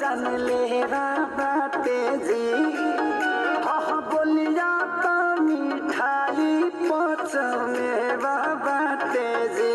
जानले बाटे जी बोलिया तो मिठाई पच में बाटे जी